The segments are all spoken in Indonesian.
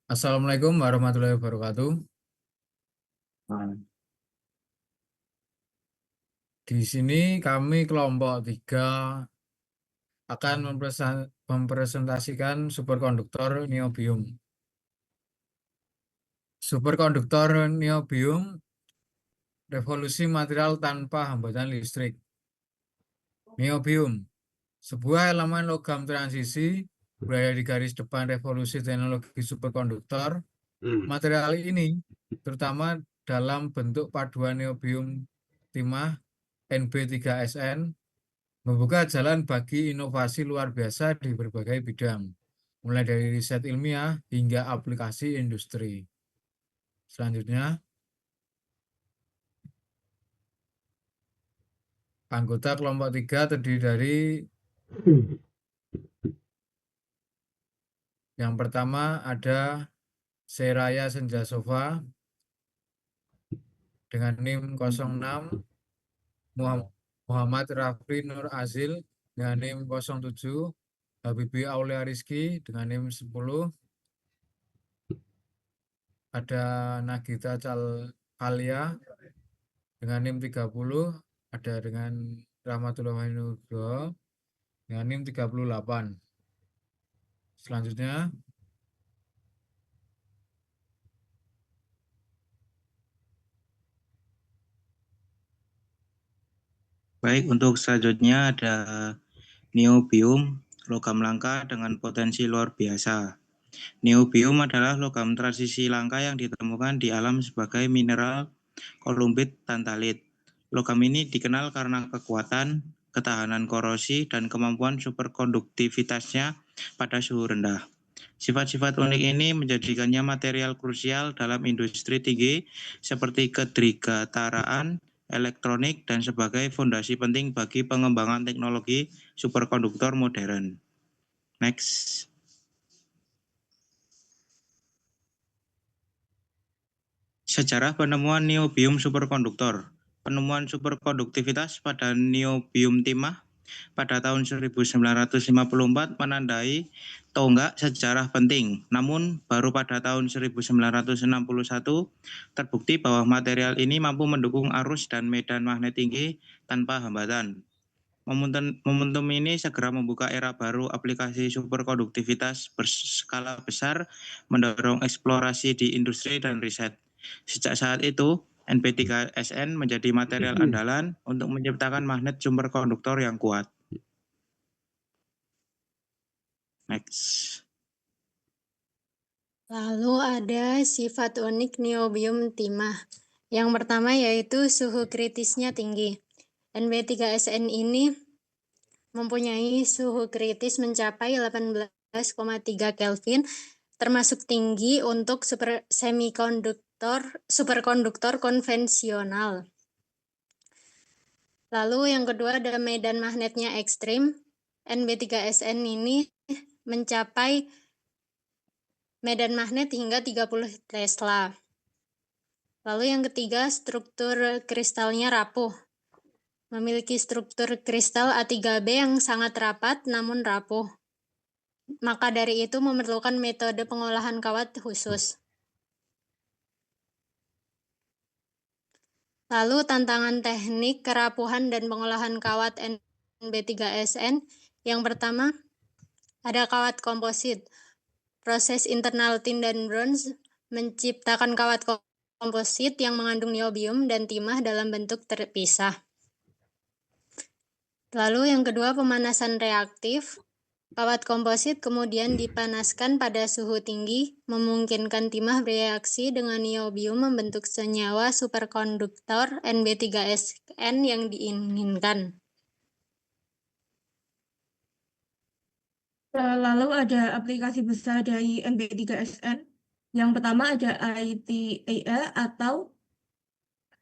Assalamualaikum warahmatullahi wabarakatuh. Di sini kami kelompok 3 akan mempresentasikan superkonduktor niobium. Superkonduktor niobium, revolusi material tanpa hambatan listrik. Niobium, sebuah elemen logam transisi berada di garis depan revolusi teknologi superkonduktor. Material ini, terutama dalam bentuk paduan niobium timah NB3SN, membuka jalan bagi inovasi luar biasa di berbagai bidang, mulai dari riset ilmiah hingga aplikasi industri. Selanjutnya, anggota kelompok 3 terdiri dari yang pertama ada Seraya Senjasova dengan NIM 06, Muhammad Rafli Nur Azil dengan NIM 07, Habibie Aulia Rizky dengan NIM 10, ada Nagita Alia dengan NIM 30, ada dengan Rahmatullah Nugroho dengan NIM 38. Selanjutnya, Baik, untuk selanjutnya ada niobium, logam langka dengan potensi luar biasa. Niobium adalah logam transisi langka yang ditemukan di alam sebagai mineral kolumbit tantalit. Logam ini dikenal karena kekuatan, ketahanan korosi, dan kemampuan superkonduktivitasnya pada suhu rendah. Sifat-sifat unik ini menjadikannya material krusial dalam industri tinggi seperti kedirgataraan, elektronik, dan sebagai fondasi penting bagi pengembangan teknologi superkonduktor modern. Next. Sejarah penemuan niobium superkonduktor. Penemuan superkonduktivitas pada niobium timah pada tahun 1954 menandai tonggak sejarah penting. Namun baru pada tahun 1961 terbukti bahwa material ini mampu mendukung arus dan medan magnet tinggi tanpa hambatan. Momentum ini segera membuka era baru aplikasi superkonduktivitas berskala besar, mendorong eksplorasi di industri dan riset. Sejak saat itu, NB3SN menjadi material andalan untuk menciptakan magnet superkonduktor yang kuat. Next. Lalu ada sifat unik niobium timah. Yang pertama yaitu suhu kritisnya tinggi. NB3SN ini mempunyai suhu kritis mencapai 18,3 Kelvin, termasuk tinggi untuk superkonduktor konvensional. Lalu yang kedua ada medan magnetnya ekstrim. NB3SN ini mencapai medan magnet hingga 30 Tesla. Lalu yang ketiga, struktur kristalnya rapuh. Memiliki struktur kristal A3B yang sangat rapat namun rapuh. Maka dari itu memerlukan metode pengolahan kawat khusus. Lalu tantangan teknik kerapuhan dan pengolahan kawat NB3SN. Yang pertama, ada kawat komposit. Proses internal tin dan bronze menciptakan kawat komposit yang mengandung niobium dan timah dalam bentuk terpisah. Lalu yang kedua, pemanasan reaktif. Kawat komposit kemudian dipanaskan pada suhu tinggi, memungkinkan timah bereaksi dengan niobium membentuk senyawa superkonduktor NB3SN yang diinginkan. Lalu ada aplikasi besar dari NB3SN. Yang pertama ada ITER atau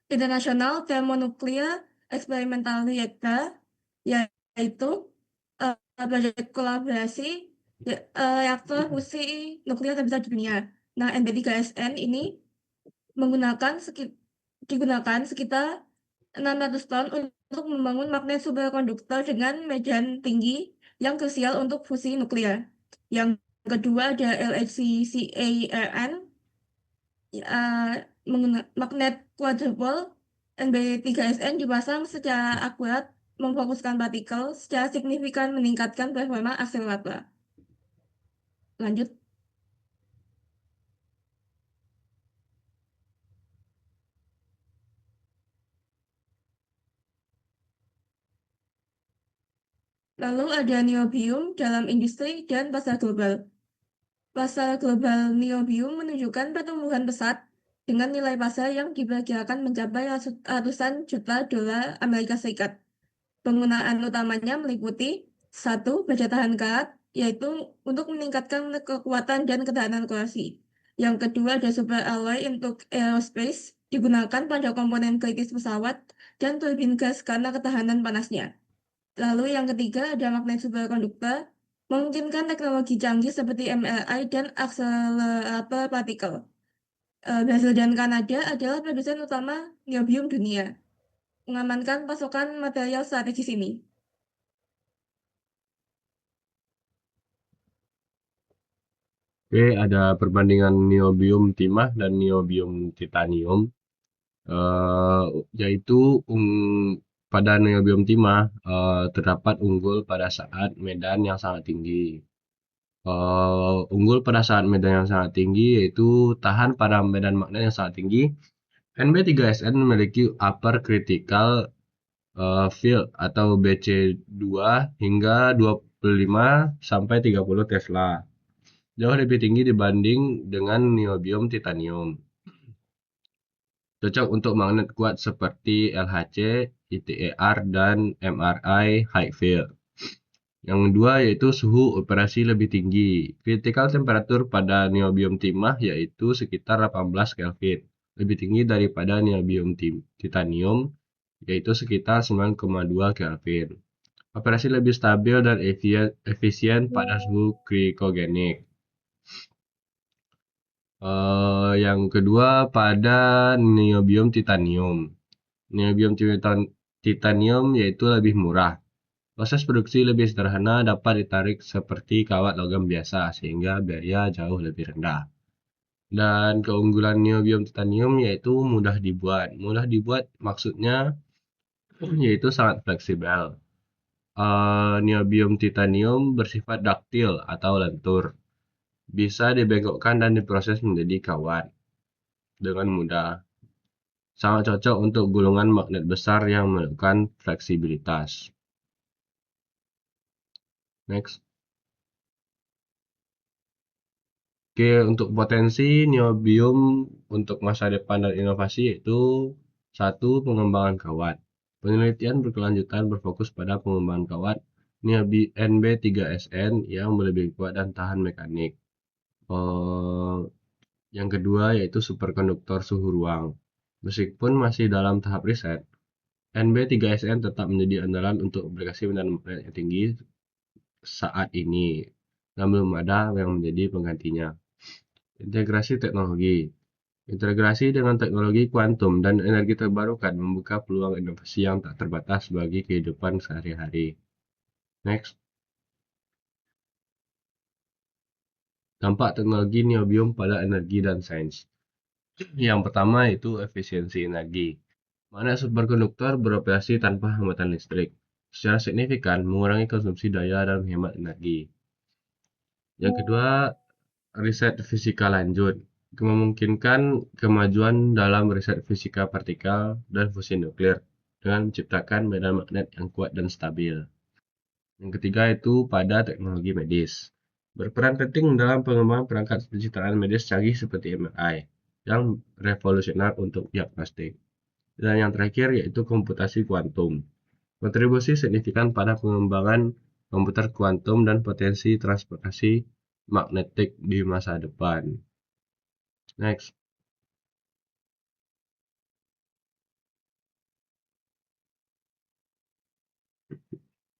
International Thermonuclear Experimental Reactor, yaitu proyek kolaborasi reaktor fusi nuklir terbesar di dunia. Nah, NB3SN ini digunakan sekitar 600 ton untuk membangun magnet superkonduktor dengan medan tinggi yang krusial untuk fusi nuklir. Yang kedua ada LHCARN, magnet quadrupole Nb3Sn dipasang secara akurat memfokuskan partikel secara signifikan meningkatkan performa akselerator. Lanjut. Lalu ada niobium dalam industri dan pasar global. Pasar global niobium menunjukkan pertumbuhan pesat dengan nilai pasar yang diperkirakan mencapai ratusan juta dolar Amerika Serikat. Penggunaan utamanya meliputi 1. Baja tahan karat, yaitu untuk meningkatkan kekuatan dan ketahanan korasi. Yang kedua ada super alloy untuk aerospace, digunakan pada komponen kritis pesawat dan turbin gas karena ketahanan panasnya. Lalu yang ketiga ada magnet superkonduktor, memungkinkan teknologi canggih seperti MRI dan akselerator partikel. Brasil dan Kanada adalah produsen utama niobium dunia, mengamankan pasokan material strategis ini. Oke, ada perbandingan niobium timah dan niobium titanium, yaitu pada niobium timah terdapat unggul pada saat medan yang sangat tinggi. Unggul pada saat medan yang sangat tinggi yaitu tahan pada medan magnet yang sangat tinggi. Nb3Sn memiliki upper critical field atau BC2 hingga 25 sampai 30 Tesla. Jauh lebih tinggi dibanding dengan niobium titanium. Cocok untuk magnet kuat seperti LHC, ITER, dan MRI high field. Yang kedua yaitu suhu operasi lebih tinggi. Critical temperature pada niobium timah yaitu sekitar 18 Kelvin. Lebih tinggi daripada niobium titanium yaitu sekitar 9,2 Kelvin. Operasi lebih stabil dan efisien pada suhu kriogenik. Yang kedua pada niobium titanium. Niobium titanium yaitu lebih murah. Proses produksi lebih sederhana, dapat ditarik seperti kawat logam biasa sehingga biaya jauh lebih rendah. Dan keunggulan niobium titanium yaitu mudah dibuat. Mudah dibuat maksudnya yaitu sangat fleksibel. Niobium titanium bersifat daktil atau lentur. Bisa dibengkokkan dan diproses menjadi kawat dengan mudah. Sangat cocok untuk gulungan magnet besar yang memerlukan fleksibilitas. Next. Oke, untuk potensi niobium untuk masa depan dan inovasi yaitu 1. Pengembangan kawat. Penelitian berkelanjutan berfokus pada pengembangan kawat Nb3Sn yang lebih kuat dan tahan mekanik. Yang kedua yaitu superkonduktor suhu ruang. Meskipun masih dalam tahap riset, Nb3Sn tetap menjadi andalan untuk aplikasi medan magnet yang tinggi saat ini, dan belum ada yang menjadi penggantinya. Integrasi teknologi. Integrasi dengan teknologi kuantum dan energi terbarukan membuka peluang inovasi yang tak terbatas bagi kehidupan sehari-hari. Next. Dampak teknologi niobium pada energi dan sains. Yang pertama yaitu efisiensi energi. Magnet superkonduktor beroperasi tanpa hambatan listrik, secara signifikan mengurangi konsumsi daya dan menghemat energi. Yang kedua, riset fisika lanjut. Memungkinkan kemajuan dalam riset fisika partikel dan fusi nuklir dengan menciptakan medan magnet yang kuat dan stabil. Yang ketiga itu pada teknologi medis. Berperan penting dalam pengembangan perangkat pencitraan medis canggih seperti MRI yang revolusioner untuk diagnostik. Dan yang terakhir yaitu komputasi kuantum. Kontribusi signifikan pada pengembangan komputer kuantum dan potensi transportasi magnetik di masa depan. Next.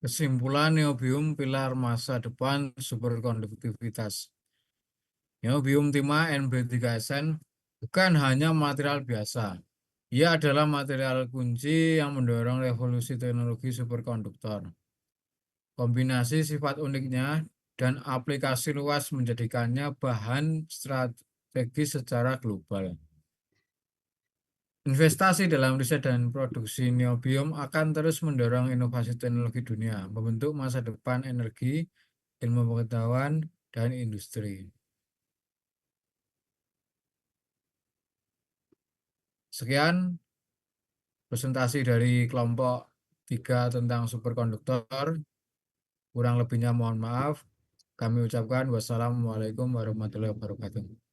Kesimpulan niobium pilar masa depan superkonduktivitas. Niobium timah Nb3Sn bukan hanya material biasa. Ia adalah material kunci yang mendorong revolusi teknologi superkonduktor. Kombinasi sifat uniknya dan aplikasi luas menjadikannya bahan strategis secara global. Investasi dalam riset dan produksi niobium akan terus mendorong inovasi teknologi dunia, membentuk masa depan energi, ilmu pengetahuan, dan industri. Sekian presentasi dari kelompok 3 tentang superkonduktor. Kurang lebihnya mohon maaf. Kami ucapkan wassalamualaikum warahmatullahi wabarakatuh.